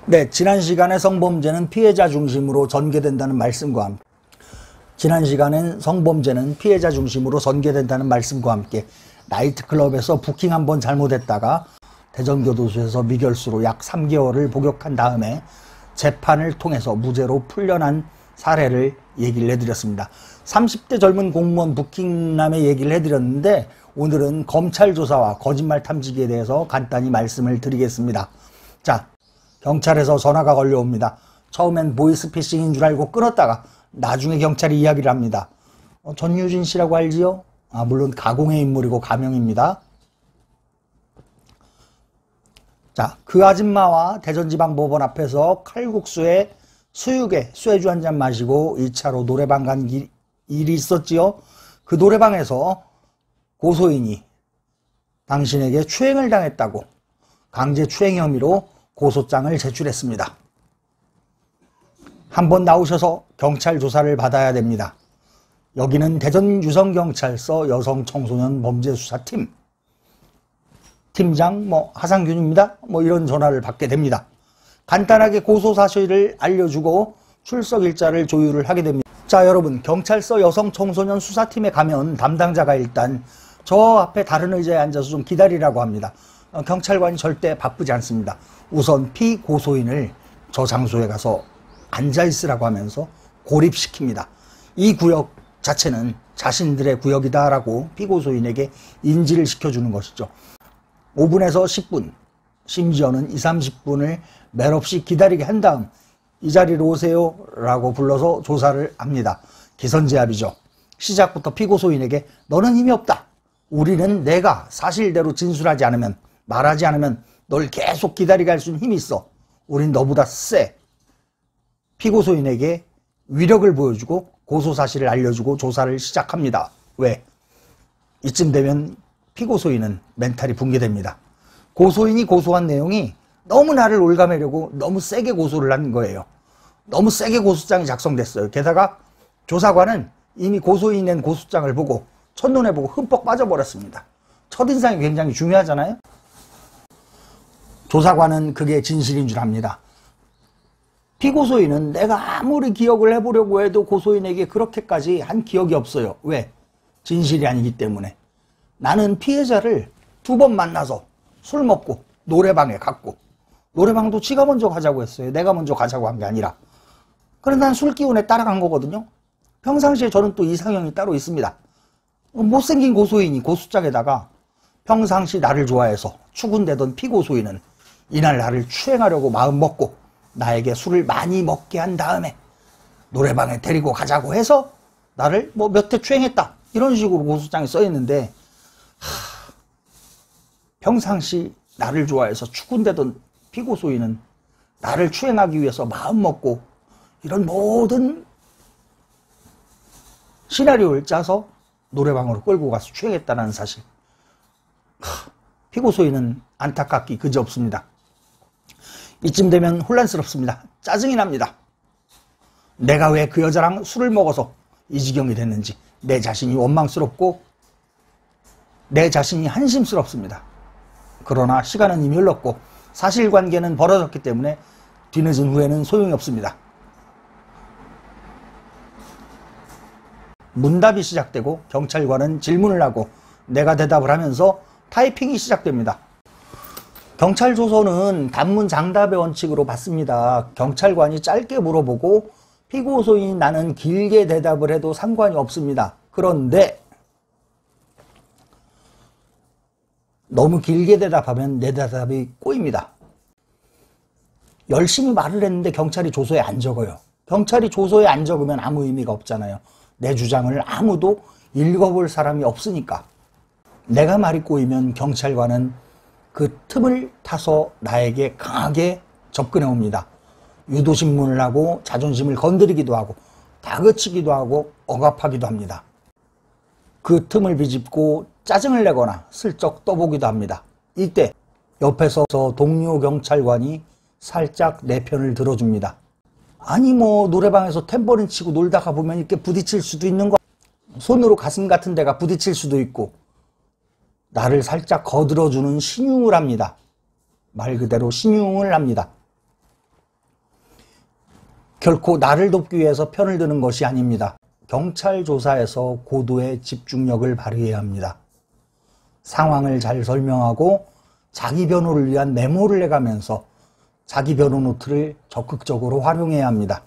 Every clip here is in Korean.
네, 지난 시간에 성범죄는 피해자 중심으로 전개된다는 말씀과 함께 나이트클럽에서 부킹 한번 잘못했다가 대전교도소에서 미결수로 약 3개월을 복역한 다음에 재판을 통해서 무죄로 풀려난 사례를 얘기를 해드렸습니다. 30대 젊은 공무원 부킹남의 얘기를 해드렸는데 오늘은 검찰 조사와 거짓말 탐지기에 대해서 간단히 말씀을 드리겠습니다. 자, 경찰에서 전화가 걸려옵니다. 처음엔 보이스피싱인 줄 알고 끊었다가 나중에 경찰이 이야기를 합니다. 전유진 씨라고 알지요? 물론 가공의 인물이고 가명입니다. 자, 그 아줌마와 대전지방법원 앞에서 칼국수에 수육에 쇠주 한잔 마시고 2차로 노래방 간 일이 있었지요. 그 노래방에서 고소인이 당신에게 추행을 당했다고 강제 추행 혐의로 고소장을 제출했습니다. 한번 나오셔서 경찰 조사를 받아야 됩니다. 여기는 대전 유성경찰서 여성청소년 범죄수사팀 팀장 하상균입니다. 이런 전화를 받게 됩니다. 간단하게 고소사실을 알려주고 출석일자를 조율을 하게 됩니다. 자, 여러분, 경찰서 여성청소년 수사팀에 가면 담당자가 일단 저 앞에 다른 의자에 앉아서 좀 기다리라고 합니다. 경찰관이 절대 바쁘지 않습니다. 우선 피고소인을 저 장소에 가서 앉아있으라고 하면서 고립시킵니다. 이 구역 자체는 자신들의 구역이다라고 피고소인에게 인지를 시켜주는 것이죠. 5분에서 10분, 심지어는 20, 30분을 멜없이 기다리게 한 다음 이 자리로 오세요 라고 불러서 조사를 합니다. 기선제압이죠. 시작부터 피고소인에게 너는 힘이 없다. 우리는 내가 사실대로 진술하지 않으면, 말하지 않으면 널 계속 기다리게 할 수 있는 힘이 있어. 우린 너보다 세. 피고소인에게 위력을 보여주고 고소사실을 알려주고 조사를 시작합니다. 왜? 이쯤 되면 피고소인은 멘탈이 붕괴됩니다. 고소인이 고소한 내용이 너무 나를 올가매려고 너무 세게 고소를 한 거예요. 너무 세게 고소장이 작성됐어요. 게다가 조사관은 이미 고소인이 낸 고소장을 보고 첫눈에 보고 흠뻑 빠져버렸습니다. 첫인상이 굉장히 중요하잖아요. 조사관은 그게 진실인 줄 압니다. 피고소인은 내가 아무리 기억을 해보려고 해도 고소인에게 그렇게까지 한 기억이 없어요. 왜? 진실이 아니기 때문에. 나는 피해자를 2번 만나서 술 먹고 노래방에 갔고, 노래방도 지가 먼저 가자고 했어요. 내가 먼저 가자고 한 게 아니라. 그런데 난 술 기운에 따라간 거거든요. 평상시에 저는 또 이상형이 따로 있습니다. 못생긴 고소인이 고소장에다가 평상시 나를 좋아해서 추근대던 피고소인은 이날 나를 추행하려고 마음먹고 나에게 술을 많이 먹게 한 다음에 노래방에 데리고 가자고 해서 나를 몇 회 추행했다, 이런 식으로 고소장에 써있는데, 평상시 나를 좋아해서 추근대던 피고소인은 나를 추행하기 위해서 마음먹고 이런 모든 시나리오를 짜서 노래방으로 끌고 가서 추행했다는 사실. 피고소인은 안타깝기 그지없습니다. 이쯤 되면 혼란스럽습니다. 짜증이 납니다. 내가 왜 그 여자랑 술을 먹어서 이 지경이 됐는지 내 자신이 원망스럽고 내 자신이 한심스럽습니다. 그러나 시간은 이미 흘렀고 사실관계는 벌어졌기 때문에 뒤늦은 후에는 소용이 없습니다. 문답이 시작되고 경찰관은 질문을 하고 내가 대답을 하면서 타이핑이 시작됩니다. 경찰 조서는 단문장답의 원칙으로 받습니다. 경찰관이 짧게 물어보고 피고소인이 나는 길게 대답을 해도 상관이 없습니다. 그런데 너무 길게 대답하면 내 대답이 꼬입니다. 열심히 말을 했는데 경찰이 조서에 안 적어요. 경찰이 조서에 안 적으면 아무 의미가 없잖아요. 내 주장을 아무도 읽어볼 사람이 없으니까. 내가 말이 꼬이면 경찰관은 그 틈을 타서 나에게 강하게 접근해 옵니다. 유도신문을 하고 자존심을 건드리기도 하고 다그치기도 하고 억압하기도 합니다. 그 틈을 비집고 짜증을 내거나 슬쩍 떠보기도 합니다. 이때 옆에서 동료 경찰관이 살짝 내 편을 들어줍니다. 아니 노래방에서 탬버린 치고 놀다가 보면 이렇게 부딪힐 수도 있는 거, 손으로 가슴 같은 데가 부딪힐 수도 있고, 나를 살짝 거들어주는 신용을 합니다. 말 그대로 신용을 합니다. 결코 나를 돕기 위해서 편을 드는 것이 아닙니다. 경찰 조사에서 고도의 집중력을 발휘해야 합니다. 상황을 잘 설명하고 자기 변호를 위한 메모를 해가면서 자기 변호 노트를 적극적으로 활용해야 합니다.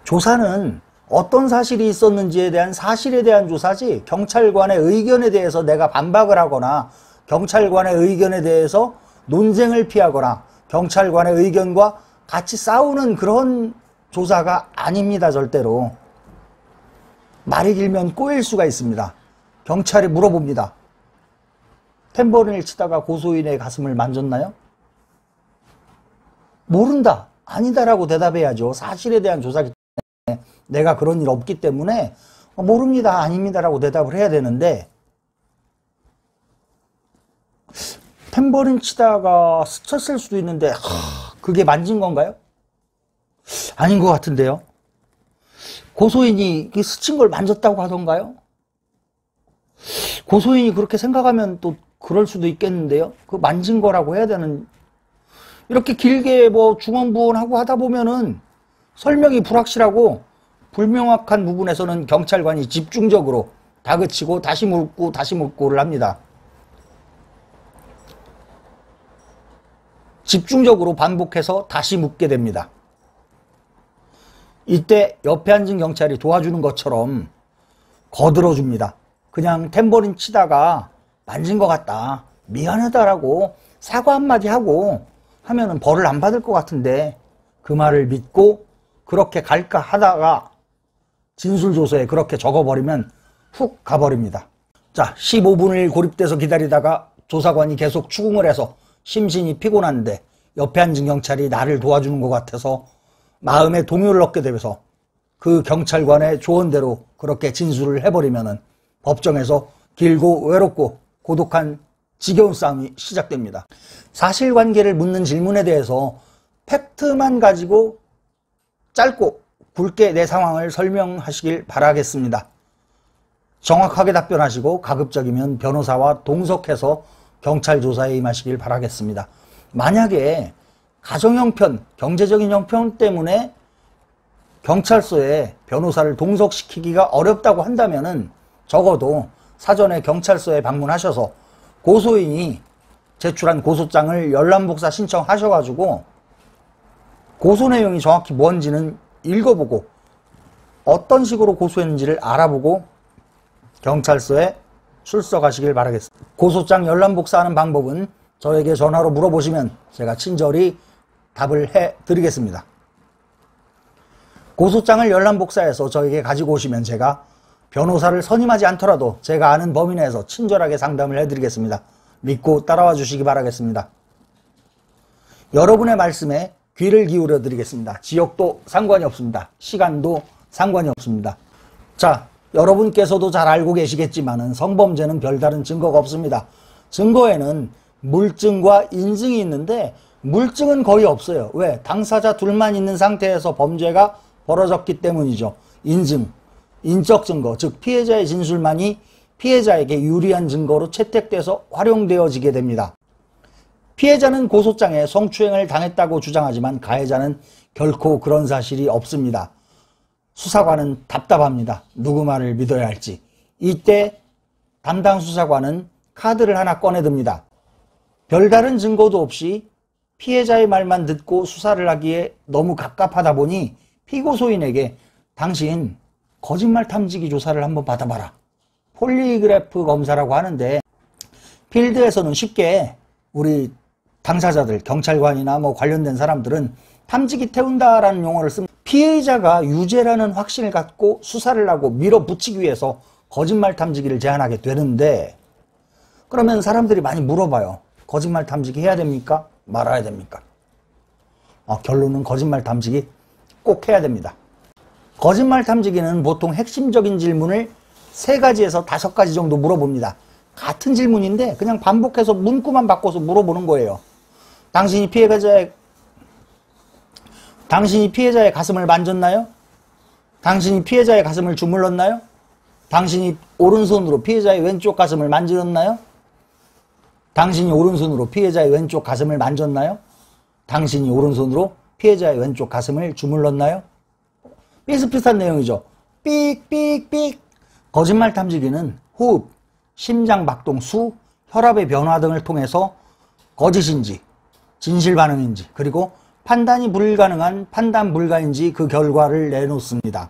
조사는 어떤 사실이 있었는지에 대한 사실에 대한 조사지, 경찰관의 의견에 대해서 내가 반박을 하거나 경찰관의 의견에 대해서 논쟁을 피하거나 경찰관의 의견과 같이 싸우는 그런 조사가 아닙니다. 절대로. 말이 길면 꼬일 수가 있습니다. 경찰이 물어봅니다. 탬버린을 치다가 고소인의 가슴을 만졌나요? 모른다, 아니다라고 대답해야죠. 사실에 대한 조사기 때문에, 내가 그런 일 없기 때문에 모릅니다, 아닙니다라고 대답을 해야 되는데, 탬버린 치다가 스쳤을 수도 있는데 그게 만진 건가요? 아닌 것 같은데요. 고소인이 스친 걸 만졌다고 하던가요? 고소인이 그렇게 생각하면 또 그럴 수도 있겠는데요. 그 만진 거라고 해야 되는, 이렇게 길게 뭐 중언부언하고 하다 보면은 설명이 불확실하고 불명확한 부분에서는 경찰관이 집중적으로 다그치고 다시 묻고 다시 묻고를 합니다. 집중적으로 반복해서 다시 묻게 됩니다. 이때 옆에 앉은 경찰이 도와주는 것처럼 거들어줍니다. 그냥 탬버린 치다가 만진 것 같다, 미안하다라고 사과 한마디 하고 하면은 벌을 안 받을 것 같은데, 그 말을 믿고 그렇게 갈까 하다가 진술조서에 그렇게 적어버리면 훅 가버립니다. 자, 15분을 고립돼서 기다리다가 조사관이 계속 추궁을 해서 심신이 피곤한데 옆에 앉은 경찰이 나를 도와주는 것 같아서 마음의 동요를 얻게 되면서 그 경찰관의 조언대로 그렇게 진술을 해버리면은 법정에서 길고 외롭고 고독한 지겨운 싸움이 시작됩니다. 사실관계를 묻는 질문에 대해서 팩트만 가지고 짧고 굵게 내 상황을 설명하시길 바라겠습니다. 정확하게 답변하시고 가급적이면 변호사와 동석해서 경찰 조사에 임하시길 바라겠습니다. 만약에 가정 형편, 경제적인 형편 때문에 경찰서에 변호사를 동석시키기가 어렵다고 한다면은 적어도 사전에 경찰서에 방문하셔서 고소인이 제출한 고소장을 열람복사 신청하셔가지고 고소 내용이 정확히 뭔지는 읽어보고 어떤 식으로 고소했는지를 알아보고 경찰서에 출석하시길 바라겠습니다. 고소장 열람복사하는 방법은 저에게 전화로 물어보시면 제가 친절히 답을 해드리겠습니다. 고소장을 열람복사해서 저에게 가지고 오시면 제가 변호사를 선임하지 않더라도 제가 아는 범위 내에서 친절하게 상담을 해드리겠습니다. 믿고 따라와 주시기 바라겠습니다. 여러분의 말씀에 귀를 기울여 드리겠습니다. 지역도 상관이 없습니다. 시간도 상관이 없습니다. 자, 여러분께서도 잘 알고 계시겠지만은 성범죄는 별다른 증거가 없습니다. 증거에는 물증과 인증이 있는데 물증은 거의 없어요. 왜? 당사자 둘만 있는 상태에서 범죄가 벌어졌기 때문이죠. 인증, 인적 증거, 즉 피해자의 진술만이 피해자에게 유리한 증거로 채택돼서 활용되어지게 됩니다. 피해자는 고소장에 성추행을 당했다고 주장하지만 가해자는 결코 그런 사실이 없습니다. 수사관은 답답합니다. 누구 말을 믿어야 할지. 이때 담당 수사관은 카드를 하나 꺼내듭니다. 별다른 증거도 없이 피해자의 말만 듣고 수사를 하기에 너무 갑갑하다 보니 피고소인에게 당신 거짓말 탐지기 조사를 한번 받아봐라. 폴리그래프 검사라고 하는데 필드에서는 쉽게 우리 당사자들, 경찰관이나 뭐 관련된 사람들은 탐지기 태운다라는 용어를 씁니다. 피해자가 유죄라는 확신을 갖고 수사를 하고 밀어붙이기 위해서 거짓말 탐지기를 제안하게 되는데, 그러면 사람들이 많이 물어봐요. 거짓말 탐지기 해야 됩니까? 말아야 됩니까? 결론은 거짓말 탐지기 꼭 해야 됩니다. 거짓말 탐지기는 보통 핵심적인 질문을 3가지에서 5가지 정도 물어봅니다. 같은 질문인데 그냥 반복해서 문구만 바꿔서 물어보는 거예요. 당신이 피해자의 가슴을 만졌나요? 당신이 피해자의 가슴을 주물렀나요? 당신이 오른손으로 피해자의 왼쪽 가슴을 만졌나요? 당신이 오른손으로 피해자의 왼쪽 가슴을 만졌나요? 당신이 오른손으로 피해자의 왼쪽 가슴을 주물렀나요? 비슷비슷한 내용이죠. 삑삑삑. 거짓말 탐지기는 호흡, 심장 박동 수, 혈압의 변화 등을 통해서 거짓인지 진실 반응인지 그리고 판단이 불가능한 판단 불가인지 그 결과를 내놓습니다.